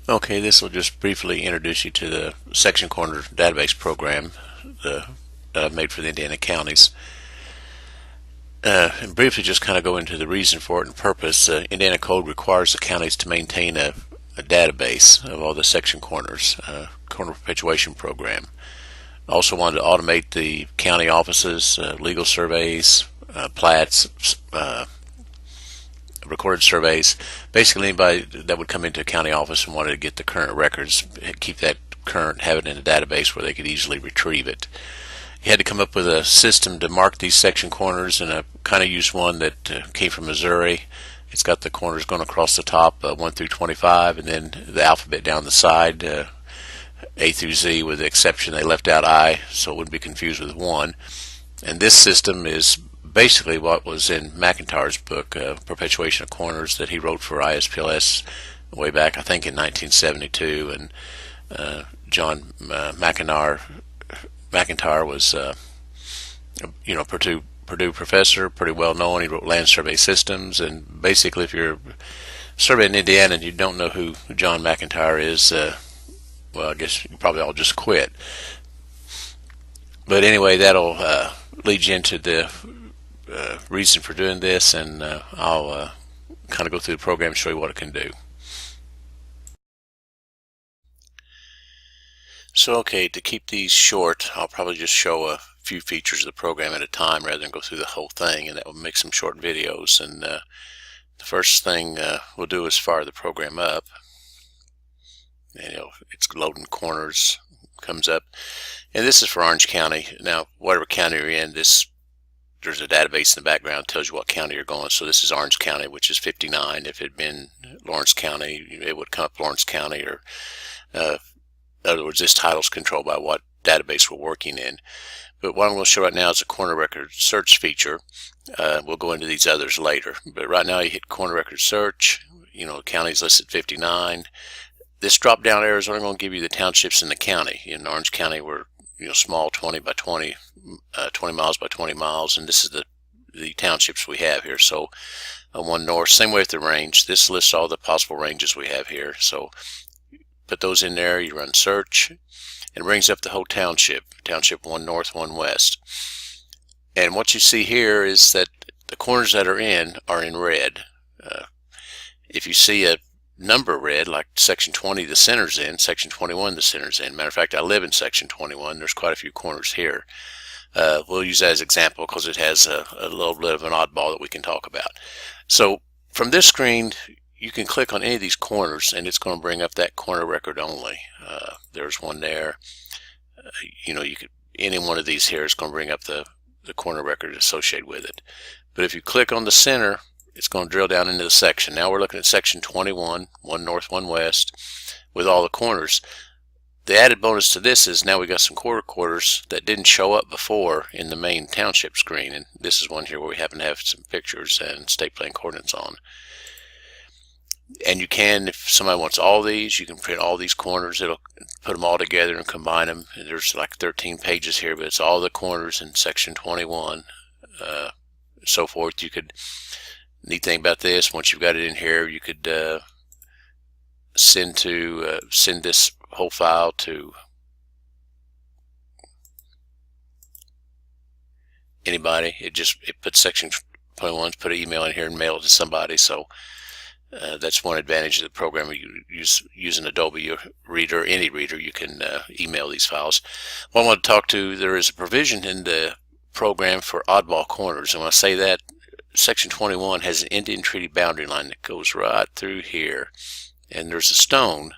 Okay, this will just briefly introduce you to the section corner database program made for the Indiana counties. And briefly just kind of go into the reason for it and purpose. Indiana code requires the counties to maintain a database of all the section corners, corner perpetuation program. Also wanted to automate the county offices, legal surveys, plats, recorded surveys. Basically, anybody that would come into a county office and wanted to get the current records, keep that current, have it in a database where they could easily retrieve it. He had to come up with a system to mark these section corners, and I kind of used one that came from Missouri. It's got the corners going across the top, 1 through 25, and then the alphabet down the side, A through Z, with the exception they left out I, so it wouldn't be confused with 1. And this system is basically what was in McIntyre's book, Perpetuation of Corners, that he wrote for ISPLS way back, I think, in 1972. And John McIntyre was, Purdue professor, pretty well known. He wrote Land Survey Systems, and basically, if you're surveying Indiana and you don't know who John McIntyre is, well, I guess you probably all just quit. But anyway, that'll lead you into the reason for doing this, and I'll kind of go through the program and show you what it can do. So okay, to keep these short, I'll probably just show a few features of the program at a time rather than go through the whole thing, and that will make some short videos. And the first thing we'll do is fire the program up. And it's loading corners, comes up. And this is for Orange County. Now, whatever county you're in, there's a database in the background that tells you what county you're going. So this is Orange County, which is 59. If it had been Lawrence County, it would come up Lawrence County. Or in other words, this title is controlled by what database we're working in. But what I'm going to show right now is a corner record search feature. We'll go into these others later. But right now you hit corner record search. The county's listed 59. This drop down arrow is only going to give you the townships in the county. In Orange County, we're small, 20 by 20, 20 miles by 20 miles, and this is the townships we have here. So 1 north, same way with the range. This lists all the possible ranges we have here. So put those in there, you run search, and it brings up the whole township 1 north, 1 west. And what you see here is that the corners that are in red. If you see a number red, like section 20 the center's in, section 21 the center's in. Matter of fact, I live in section 21. There's quite a few corners here. We'll use that as an example because it has a little bit of an oddball that we can talk about. So from this screen, you can click on any of these corners and it's going to bring up that corner record only. There's one there. You could, any one of these here is going to bring up the corner record associated with it. But if you click on the center, it's going to drill down into the section. Now we're looking at section 21, 1 north, 1 west, with all the corners. The added bonus to this is now we got some quarter quarters that didn't show up before in the main township screen. And this is one here where we happen to have some pictures and state plane coordinates on. And you can, if somebody wants all these, you can print all these corners. It'll put them all together and combine them. And there's like 13 pages here, but it's all the corners in section 21, so forth. You could, neat thing about this, once you've got it in here, you could send this whole file to anybody. It puts section 21, put an email in here and mail it to somebody. So that's one advantage of the program. You use an Adobe Reader, any reader, you can email these files. Well, I want to talk to, there is a provision in the program for oddball corners. And when I say that, section 21 has an Indian Treaty boundary line that goes right through here. And there's a stone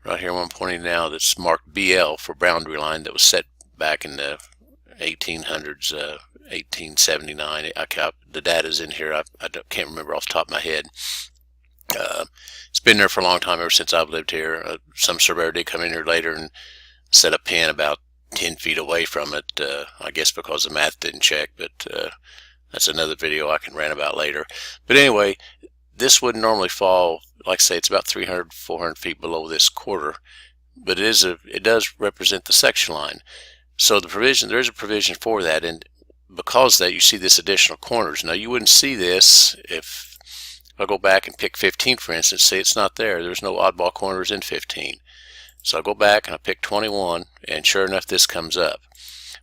right here where I'm pointing now that's marked BL for boundary line that was set back in the 1800s, 1879. The data's in here. I can't remember off the top of my head. It's been there for a long time, ever since I've lived here. Some surveyor did come in here later and set a pin about 10 feet away from it, I guess because the math didn't check, but that's another video I can rant about later. But anyway, this wouldn't normally fall, like I say, it's about 300, 400 feet below this quarter, but it does represent the section line. So there is a provision for that, and because of that, you see this additional corners. Now you wouldn't see this if If I go back and pick 15, for instance, see it's not there. There's no oddball corners in 15. So I go back and I pick 21, and sure enough, this comes up.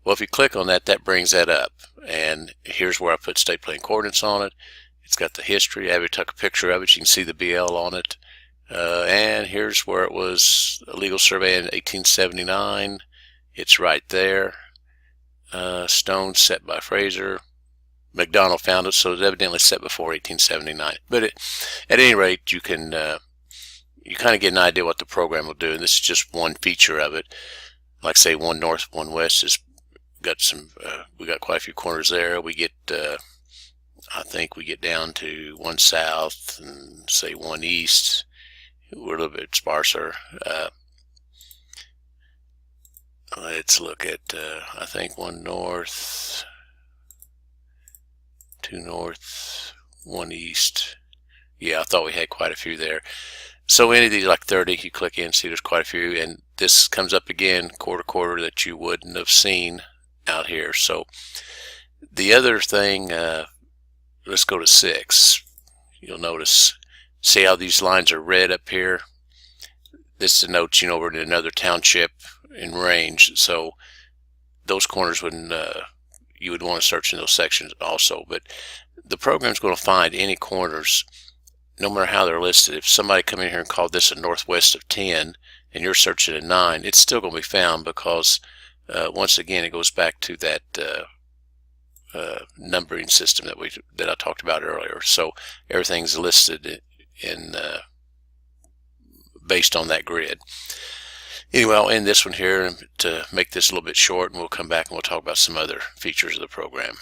Well, if you click on that, that brings that up. And here's where I put state plane coordinates on it. It's got the history. Abby took a picture of it. You can see the BL on it. And here's where it was a legal survey in 1879. It's right there. Stone set by Fraser. McDonald found it, so it's evidently set before 1879. But at any rate, you can you kind of get an idea what the program will do. And this is just one feature of it. Like say, one north, one west has got some. We got quite a few corners there. We get, I think we get down to one south and say one east. We're a little bit sparser. Let's look at, I think one north, two north, one east. Yeah, I thought we had quite a few there. So any of these, like 30, you click in, see there's quite a few, and this comes up again, quarter that you wouldn't have seen out here. So the other thing, let's go to 6. You'll notice, see how these lines are red up here? This denotes, we're in another township in range. So those corners wouldn't, you would want to search in those sections also. But the program's going to find any corners, no matter how they're listed. If somebody come in here and called this a northwest of 10, and you're searching at 9, it's still going to be found because, once again, it goes back to that numbering system that I talked about earlier. So everything's listed in based on that grid. Anyway, I'll end this one here to make this a little bit short, and we'll come back and we'll talk about some other features of the program.